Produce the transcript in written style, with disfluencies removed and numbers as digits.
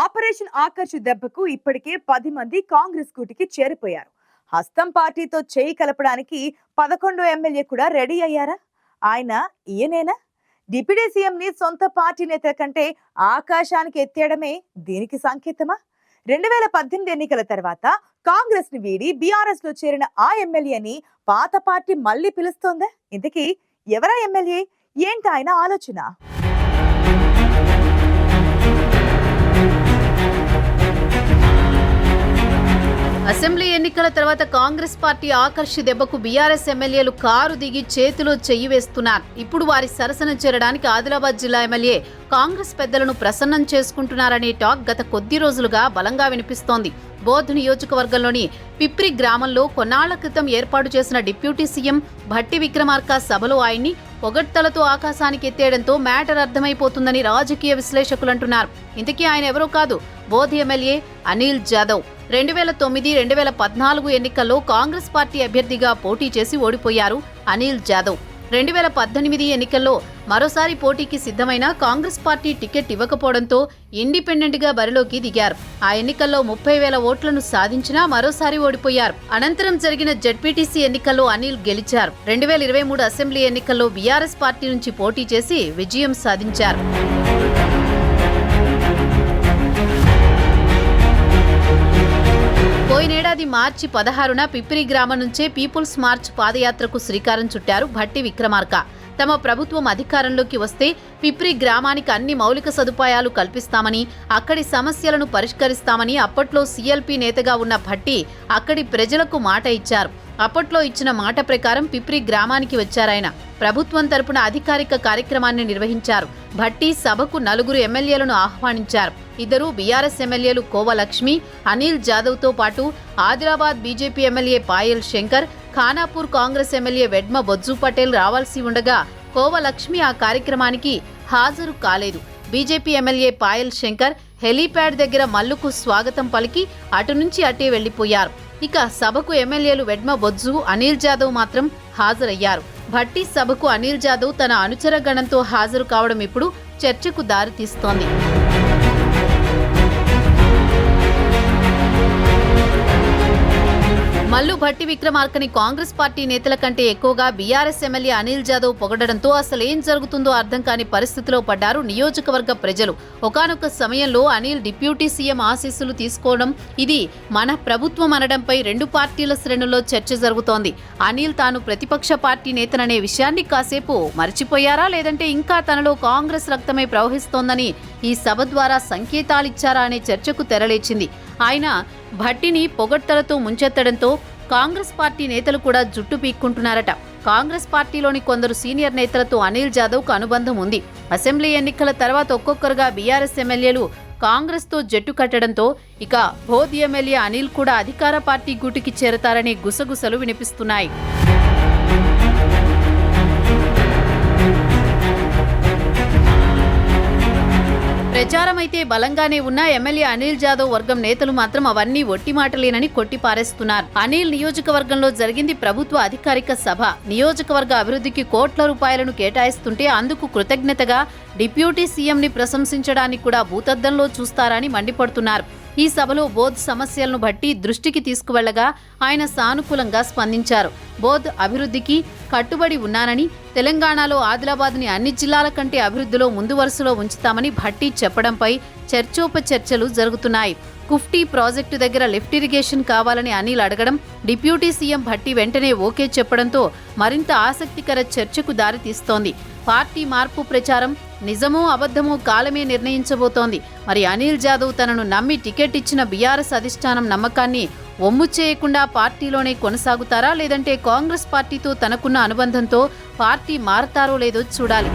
Operation Akarsh దెబ్బకు ఇప్పటికే 10 మంది కాంగ్రెస్ కూటికి చేరిపోయారు. హస్తం పార్టీతో చేయి కలపడానికి 11 ఎమ్మెల్యే కూడా రెడీ అయ్యారా? ఈయనేనా? డిప్యూటీ సీఎం ని సొంత పార్టీ నేత కంటే ఆకాశానికి ఎత్తేయడమే దీనికి సంకేతమా? 2018 ఎన్నికల తర్వాత కాంగ్రెస్ ని వీడి బీఆర్ఎస్ లో చేరిన ఆ ఎమ్మెల్యేని పాత పార్టీ మళ్ళీ పిలుస్తోందా? ఇంతకీ ఎవరా ఎమ్మెల్యే? ఏంటి ఆయన ఆలోచన? అసెంబ్లీ ఎన్నికల తర్వాత కాంగ్రెస్ పార్టీ ఆకర్షి దెబ్బకు బీఆర్ఎస్ ఎమ్మెల్యేలు కారు దిగి చేతిలో చెయ్యి వేస్తున్నారు. ఇప్పుడు వారి సరసన చేరడానికి ఆదిలాబాద్ జిల్లా ఎమ్మెల్యే కాంగ్రెస్ పెద్దలను ప్రసన్నం చేసుకుంటున్నారనే టాక్ గత కొద్ది రోజులుగా బలంగా వినిపిస్తోంది. బోధ్ నియోజకవర్గంలోని పిప్రి గ్రామంలో కొన్నాళ్ల క్రితం ఏర్పాటు చేసిన డిప్యూటీ సీఎం భట్టి విక్రమార్క సభలో ఆయన్ని పొగడ్తలతో ఆకాశానికి ఎత్తేయడంతో మ్యాటర్ అర్థమైపోతుందని రాజకీయ విశ్లేషకులు అంటున్నారు. ఇంతకీ ఆయన ఎవరో కాదు, బోధ్ ఎమ్మెల్యే అనిల్ జాదవ్. 2009-2014 ఎన్నికల్లో కాంగ్రెస్ పార్టీ అభ్యర్థిగా పోటీ చేసి ఓడిపోయారు అనిల్ జాదవ్. 2018 ఎన్నికల్లో మరోసారి పోటీకి సిద్ధమైన కాంగ్రెస్ పార్టీ టికెట్ ఇవ్వకపోవడంతో ఇండిపెండెంట్ గా బరిలోకి దిగారు. ఆ ఎన్నికల్లో 30,000 ఓట్లను సాధించినా మరోసారి ఓడిపోయారు. అనంతరం జరిగిన జెడ్పీటీసీ ఎన్నికల్లో అనిల్ గెలిచారు. 2023 అసెంబ్లీ ఎన్నికల్లో బీఆర్ఎస్ పార్టీ నుంచి పోటీ చేసి విజయం సాధించారు. పోయినేడాది మార్చి 16న పిప్రి గ్రామం నుంచే పీపుల్స్ మార్చ్ పాదయాత్రకు శ్రీకారం చుట్టారు భట్టి విక్రమార్క. తమ ప్రభుత్వం అధికారంలోకి వస్తే పిప్రి గ్రామానికి అన్ని మౌలిక సదుపాయాలు కల్పిస్తామని, అక్కడి సమస్యలను పరిష్కరిస్తామని అప్పట్లో సీఎల్పీ నేతగా ఉన్న భట్టి అక్కడి ప్రజలకు మాట ఇచ్చారు. అప్పట్లో ఇచ్చిన మాట ప్రకారం పిప్రి గ్రామానికి వచ్చారాయన. ప్రభుత్వం తరపున అధికారిక కార్యక్రమాన్ని నిర్వహించారు. భట్టి సభకు 4 ఎమ్మెల్యేలను ఆహ్వానించారు. 2 బీఆర్ఎస్ ఎమ్మెల్యేలు కోవలక్ష్మి, అనిల్ జాదవ్తో పాటు Adilabad BJP MLA Payal Shankar, Khanapur Congress MLA Vedma Bojju Patel రావాల్సి ఉండగా కోవలక్ష్మి ఆ కార్యక్రమానికి హాజరు కాలేదు. BJP MLA Payal Shankar helipad దగ్గర మల్లుకు స్వాగతం పలికి అటు నుంచి అటే వెళ్లిపోయారు. ఇక సభకు ఎమ్మెల్యేలు వెడ్మ బొజ్జు, అనిల్ జాదవ్ మాత్రం హాజరయ్యారు. భట్టి సభకు అనిల్ జాదవ్ తన అనుచర గణంతో హాజరు కావడం ఇప్పుడు చర్చకు దారితీస్తోంది. మల్లు భట్టి విక్రమార్కని కాంగ్రెస్ పార్టీ నేతల కంటే ఎక్కువగా బీఆర్ఎస్ ఎమ్మెల్యే అనిల్ జాదవ్ పొగడడంతో అసలేం జరుగుతుందో అర్థం కాని పరిస్థితిలో పడ్డారు నియోజకవర్గ ప్రజలు. ఒకానొక సమయంలో అనిల్ డిప్యూటీ సీఎం ఆశీస్సులు తీసుకోవడం, ఇది మన ప్రభుత్వం అనడంపై 2 పార్టీల శ్రేణుల్లో చర్చ జరుగుతోంది. అనిల్ తాను ప్రతిపక్ష పార్టీ నేతననే విషయాన్ని కాసేపు మర్చిపోయారా, లేదంటే ఇంకా తనలో కాంగ్రెస్ రక్తమే ప్రవహిస్తోందని ఈ సభ ద్వారా సంకేతాలిచ్చారా అనే చర్చకు తెరలేచింది. ఆయన భట్టిని పొగడ్తలతో ముంచెత్తడంతో కాంగ్రెస్ పార్టీ నేతలు కూడా జుట్టు పీక్కుంటున్నారట. కాంగ్రెస్ పార్టీలోని కొందరు సీనియర్ నేతలతో అనిల్ జాదవ్కు అనుబంధం ఉంది. అసెంబ్లీ ఎన్నికల తర్వాత ఒక్కొక్కరుగా బీఆర్ఎస్ ఎమ్మెల్యేలు కాంగ్రెస్తో జట్టు కట్టడంతో ఇక బోధ్ ఎమ్మెల్యే అనిల్ కూడా అధికార పార్టీ గూటికి చేరతారనే గుసగుసలు వినిపిస్తున్నాయి. ప్రచారమైతే బలంగానే ఉన్న ఎమ్మెల్యే అనిల్ జాదవ్ వర్గం నేతలు మాత్రం అవన్నీ ఒట్టి మాటలేనని కొట్టిపారేస్తున్నారు. అనిల్ నియోజకవర్గంలో జరిగింది ప్రభుత్వ అధికారిక సభ. నియోజకవర్గ అభివృద్ధికి కోట్ల రూపాయలను కేటాయిస్తుంటే అందుకు కృతజ్ఞతగా డిప్యూటీ సీఎంని ప్రశంసించడానికి కూడా భూతద్దంలో చూస్తారని మండిపడుతున్నారు. ఈ సభలో బోధ్ సమస్యలను బట్టి దృష్టికి తీసుకువెళ్లగా ఆయన సానుకూలంగా స్పందించారు. బోధ్ అభివృద్ధికి కట్టుబడి ఉన్నానని, తెలంగాణలో ఆదిలాబాద్ని అన్ని జిల్లాల కంటే అభివృద్ధిలో ముందు వరుసలో ఉంచుతామని భట్టి చెప్పడంపై చర్చోపచర్చలు జరుగుతున్నాయి. కుఫ్టీ ప్రాజెక్టు దగ్గర లిఫ్ట్ ఇరిగేషన్ కావాలని అనిల్ అడగడం, డిప్యూటీ సీఎం భట్టి వెంటనే ఓకే చెప్పడంతో మరింత ఆసక్తికర చర్చకు దారితీస్తోంది. పార్టీ మార్పు ప్రచారం నిజమో అబద్ధమో కాలమే నిర్ణయించబోతోంది. మరి అనిల్ జాదవ్ తనను నమ్మి టికెట్ ఇచ్చిన బీఆర్ఎస్ అధిష్టానం నమ్మకాన్ని ఒమ్ము చేయకుండా పార్టీలోనే కొనసాగుతారా, లేదంటే కాంగ్రెస్ పార్టీతో తనకున్న అనుబంధంతో పార్టీ మారతారో లేదో చూడాలి.